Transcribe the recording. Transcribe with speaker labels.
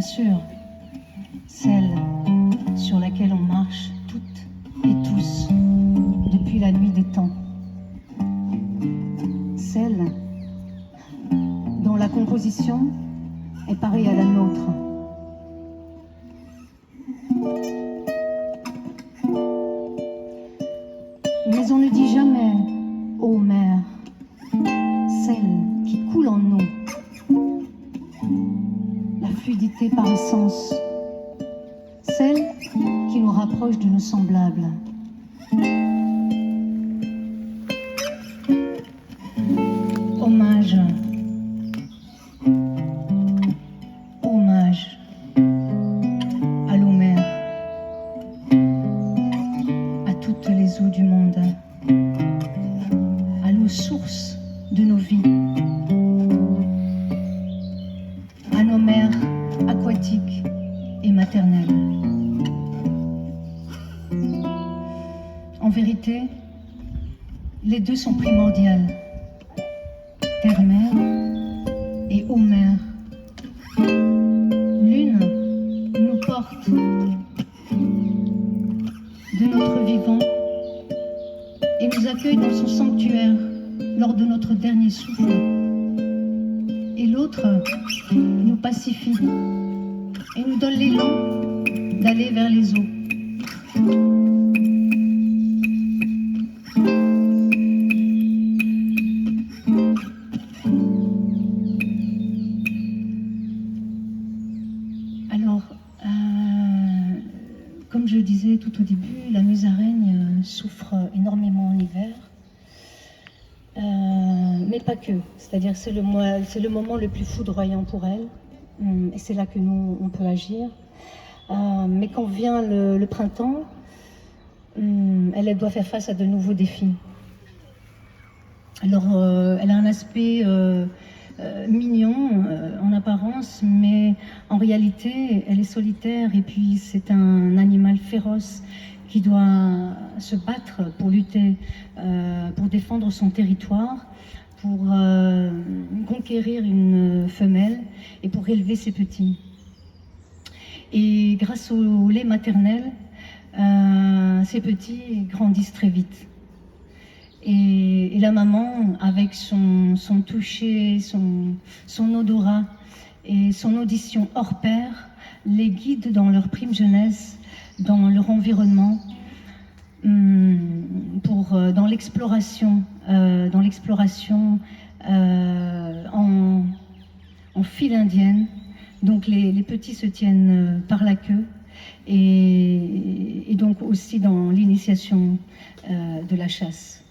Speaker 1: sûr, celle sur laquelle on marche toutes et tous depuis la nuit des temps. Celle dont la composition est pareille à la nôtre. Mais on ne dit jamais, ô mer, celle qui coule en nous, la fluidité par essence, celle qui nous rapproche de nos semblables. Hommage, hommage à l'eau mer, à toutes les eaux du monde, à l'eau source de nos vies, à nos mers aquatiques et maternelles. En vérité, les deux sont primordiales, terre-mer et eau-mer. L'une nous porte de notre vivant et nous accueille dans son sanctuaire lors de notre dernier souffle. Et l'autre nous pacifie et nous donne l'élan d'aller vers les eaux. Alors, comme je le disais tout au début, la musaraigne souffre énormément en hiver, mais pas que. C'est-à-dire c'est le moment le plus foudroyant pour elle, et c'est là que nous, on peut agir. Mais quand vient le printemps, elle doit faire face à de nouveaux défis. Alors, elle a un aspect mignon en apparence, mais en réalité, elle est solitaire et puis c'est un animal féroce qui doit se battre pour lutter, pour défendre son territoire, pour conquérir une femelle et pour élever ses petits. Et grâce au lait maternel, ces petits grandissent très vite. Et la maman, avec son toucher, son odorat et son audition hors pair, les guide dans leur prime jeunesse, dans leur environnement, dans l'exploration en file indienne. Donc les petits se tiennent par la queue et donc aussi dans l'initiation de la chasse.